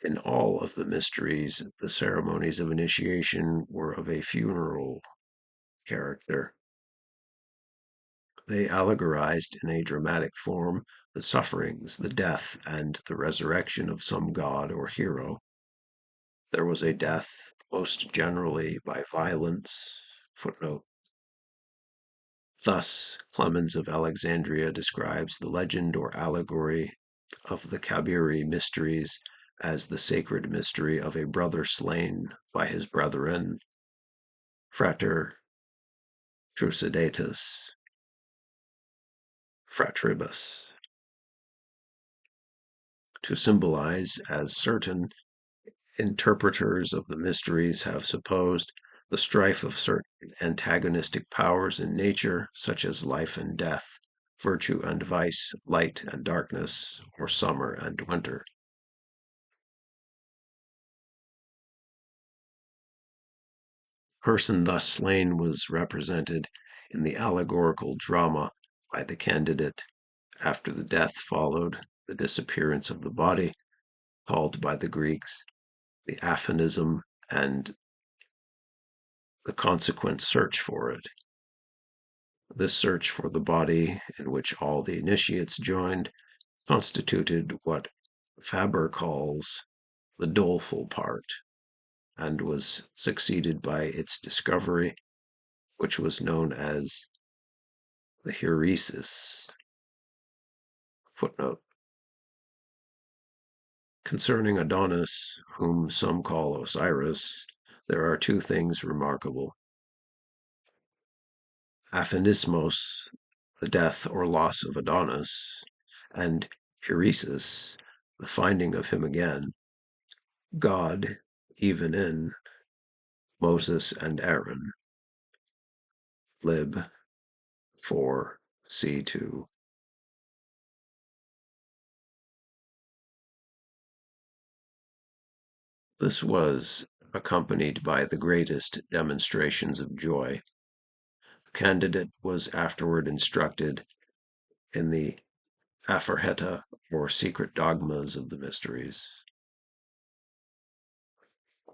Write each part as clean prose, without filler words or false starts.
In all of the mysteries, the ceremonies of initiation were of a funeral character. They allegorized in a dramatic form the sufferings, the death, and the resurrection of some god or hero. There was a death, most generally by violence. Footnote. Thus, Clemens of Alexandria describes the legend or allegory of the Kabiri mysteries as the sacred mystery of a brother slain by his brethren, frater trucidatus, fratribus, to symbolize, as certain interpreters of the mysteries have supposed, the strife of certain antagonistic powers in nature, such as life and death, virtue and vice, light and darkness, or summer and winter. The person thus slain was represented in the allegorical drama by the candidate. After the death followed the disappearance of the body, called by the Greeks the aphonism, and the consequent search for it. This search for the body, in which all the initiates joined, constituted what Faber calls the doleful part, and was succeeded by its discovery, which was known as the heuresis. Footnote. Concerning Adonis, whom some call Osiris, there are two things remarkable. Aphonismos, the death or loss of Adonis, and heuresis, the finding of him again. God, even in Moses and Aaron. Lib. 4, C2. This was accompanied by the greatest demonstrations of joy. The candidate was afterward instructed in the apherheta, or secret dogmas of the mysteries.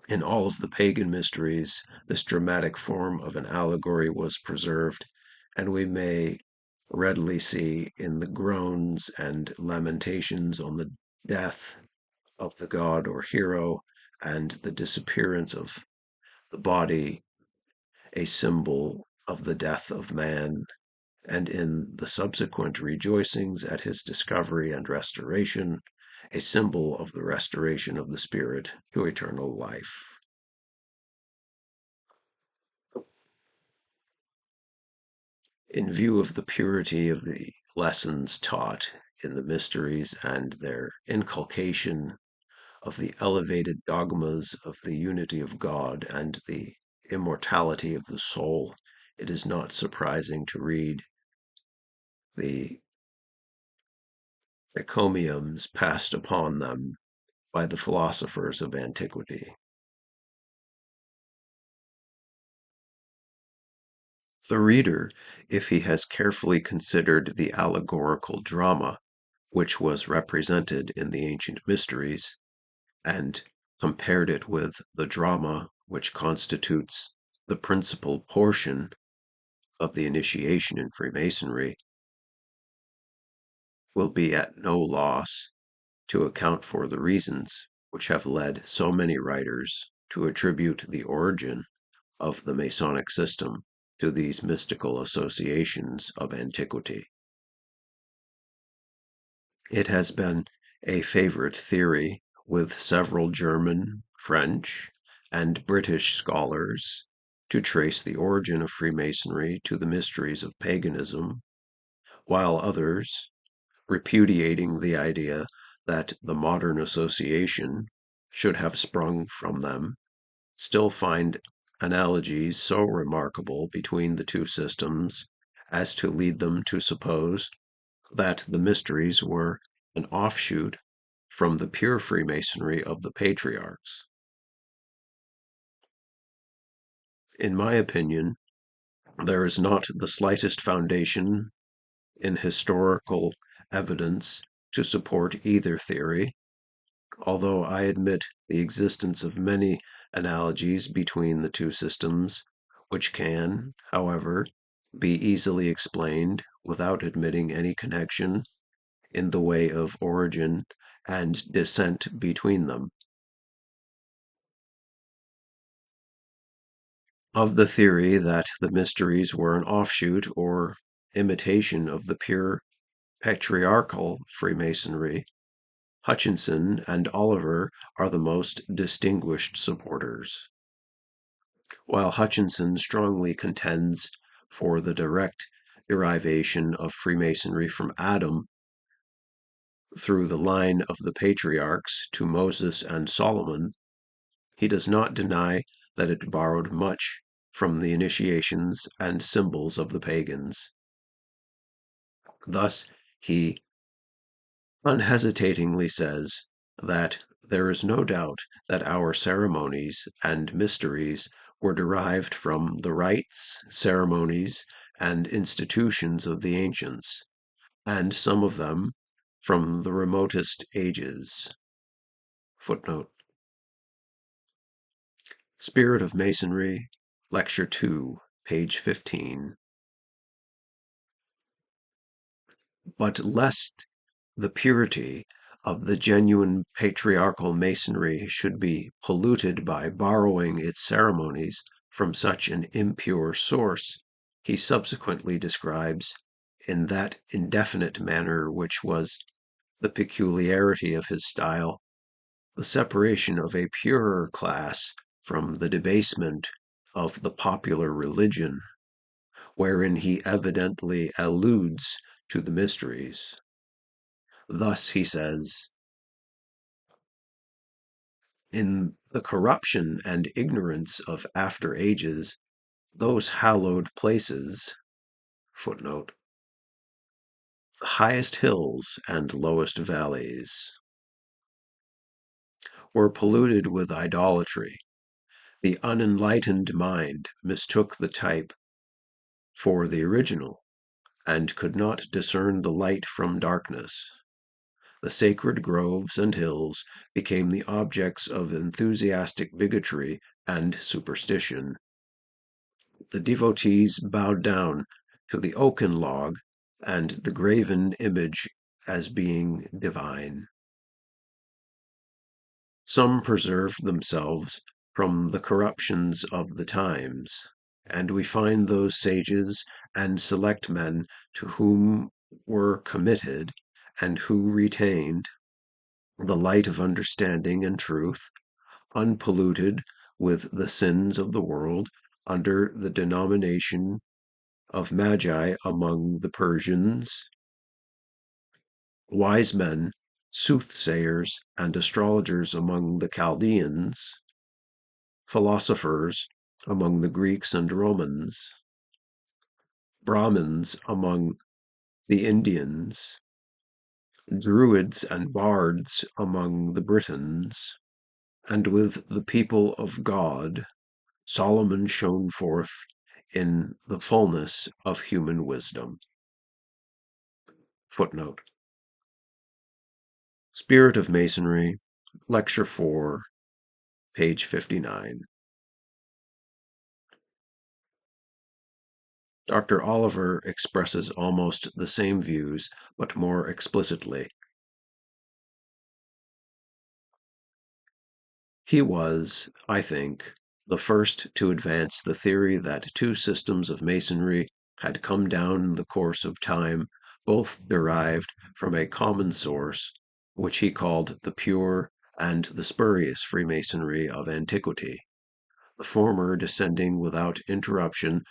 In all of the pagan mysteries, this dramatic form of an allegory was preserved, and we may readily see in the groans and lamentations on the death of the god or hero and the disappearance of the body a symbol of the death of man, and in the subsequent rejoicings at his discovery and restoration, a symbol of the restoration of the spirit to eternal life. In view of the purity of the lessons taught in the mysteries and their inculcation of the elevated dogmas of the unity of God and the immortality of the soul, it is not surprising to read the encomiums passed upon them by the philosophers of antiquity. The reader, if he has carefully considered the allegorical drama which was represented in the ancient mysteries, and compared it with the drama which constitutes the principal portion of the initiation in Freemasonry, will be at no loss to account for the reasons which have led so many writers to attribute the origin of the Masonic system to these mystical associations of antiquity. It has been a favorite theory with several German, French, and British scholars to trace the origin of Freemasonry to the mysteries of paganism, while others, repudiating the idea that the modern association should have sprung from them, still find analogies so remarkable between the two systems as to lead them to suppose that the mysteries were an offshoot from the pure Freemasonry of the patriarchs. In my opinion, there is not the slightest foundation in historical evidence to support either theory, Although I admit the existence of many analogies between the two systems, which can, however, be easily explained without admitting any connection in the way of origin and descent between them. Of the theory that the mysteries were an offshoot or imitation of the pure patriarchal Freemasonry, Hutchinson and Oliver are the most distinguished supporters. While Hutchinson strongly contends for the direct derivation of Freemasonry from Adam through the line of the patriarchs to Moses and Solomon, he does not deny that it borrowed much from the initiations and symbols of the pagans. Thus, he unhesitatingly says that there is no doubt that our ceremonies and mysteries were derived from the rites, ceremonies, and institutions of the ancients, and some of them from the remotest ages. Footnote. Spirit of Masonry, Lecture 2, page 15. But lest the purity of the genuine patriarchal Masonry should be polluted by borrowing its ceremonies from such an impure source, he subsequently describes, in that indefinite manner which was the peculiarity of his style, the separation of a purer class from the debasement of the popular religion, wherein he evidently alludes to the mysteries. Thus he says, in the corruption and ignorance of after ages, those hallowed places, footnote, the highest hills and lowest valleys, were polluted with idolatry. The unenlightened mind mistook the type for the original, and could not discern the light from darkness. The sacred groves and hills became the objects of enthusiastic bigotry and superstition. The devotees bowed down to the oaken log and the graven image as being divine. Some preserved themselves from the corruptions of the times, and we find those sages and select men to whom were committed, and who retained, the light of understanding and truth, unpolluted with the sins of the world, under the denomination of magi among the Persians, wise men, soothsayers, and astrologers among the Chaldeans, philosophers among the Greeks and Romans, Brahmins among the Indians, Druids and bards among the Britons, and with the people of God, Solomon shone forth in the fullness of human wisdom. Footnote. Spirit of Masonry, Lecture 4, page 59. Dr. Oliver expresses almost the same views, but more explicitly. He was, I think, the first to advance the theory that two systems of Masonry had come down the course of time, both derived from a common source, which he called the pure and the spurious Freemasonry of antiquity, the former descending without interruption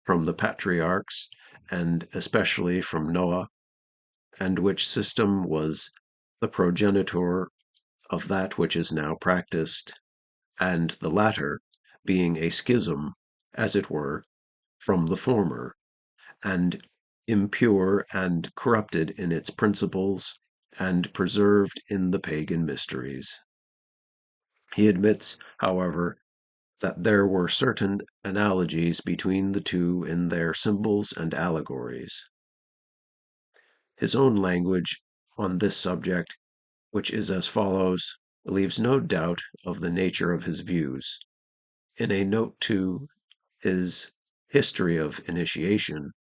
from the patriarchs, and especially from Noah, and which system was the progenitor of that which is now practiced, and the latter being a schism, as it were, from the former, and impure and corrupted in its principles, and preserved in the pagan mysteries. He admits, however, that there were certain analogies between the two in their symbols and allegories. His own language on this subject, which is as follows, leaves no doubt of the nature of his views. In a note to his History of Initiation,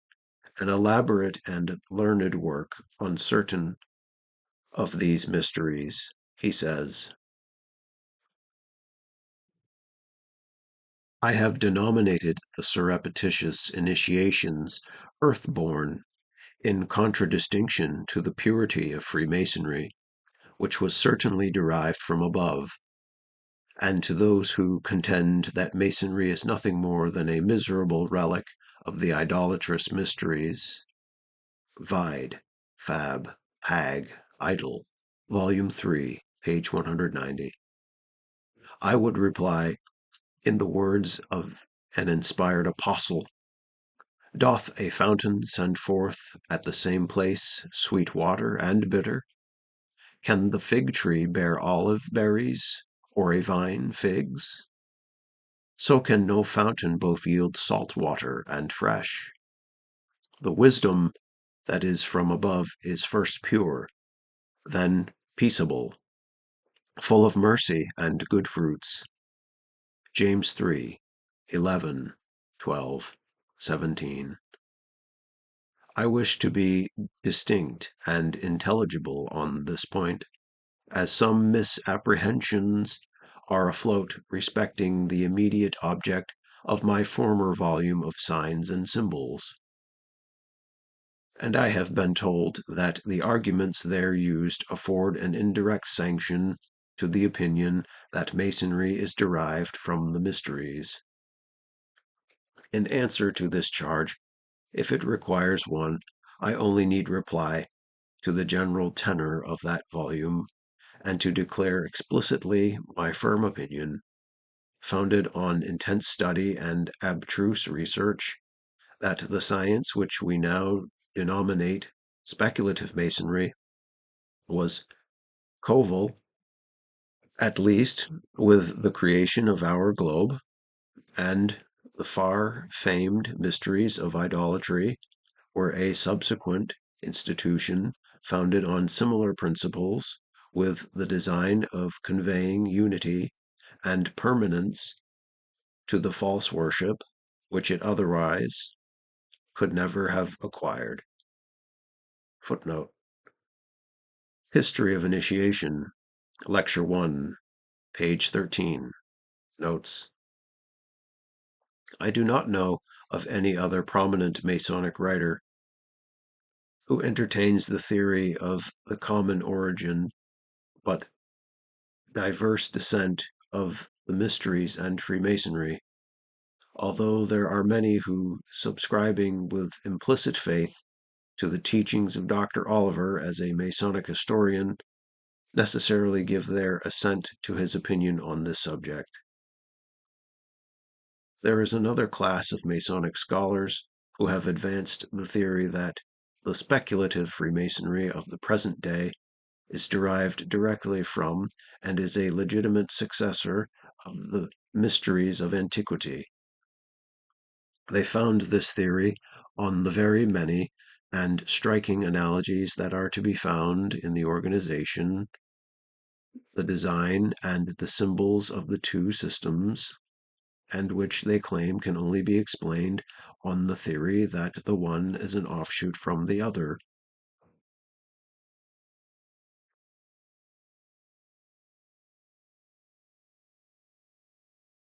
an elaborate and learned work on certain of these mysteries, he says, I have denominated the surreptitious initiations earthborn, in contradistinction to the purity of Freemasonry, which was certainly derived from above, and to those who contend that Masonry is nothing more than a miserable relic of the idolatrous mysteries. Vide, Fab, Hag, Idol, Volume 3, page 190. I would reply, in the words of an inspired apostle, doth a fountain send forth at the same place sweet water and bitter? Can the fig tree bear olive berries, or a vine figs? So can no fountain both yield salt water and fresh. The wisdom that is from above is first pure, then peaceable, full of mercy and good fruits. James 3, 11, 12, 17. I wish to be distinct and intelligible on this point, as some misapprehensions are afloat respecting the immediate object of my former volume of Signs and Symbols. And I have been told that the arguments there used afford an indirect sanction to the opinion that Masonry is derived from the mysteries. In answer to this charge, if it requires one, I only need reply to the general tenor of that volume, and to declare explicitly my firm opinion, founded on intense study and abstruse research, that the science which we now denominate speculative Masonry was coeval, at least, with the creation of our globe, and the far famed mysteries of idolatry were a subsequent institution founded on similar principles, with the design of conveying unity and permanence to the false worship which it otherwise could never have acquired. Footnote. History of Initiation, Lecture 1, page 13. Notes. I do not know of any other prominent Masonic writer who entertains the theory of the common origin but diverse descent of the mysteries and Freemasonry, although there are many who, subscribing with implicit faith to the teachings of Dr. Oliver as a Masonic historian, necessarily give their assent to his opinion on this subject. There is another class of Masonic scholars who have advanced the theory that the speculative Freemasonry of the present day is derived directly from and is a legitimate successor of the mysteries of antiquity. They found this theory on the very many and striking analogies that are to be found in the organization, the design, and the symbols of the two systems, and which they claim can only be explained on the theory that the one is an offshoot from the other,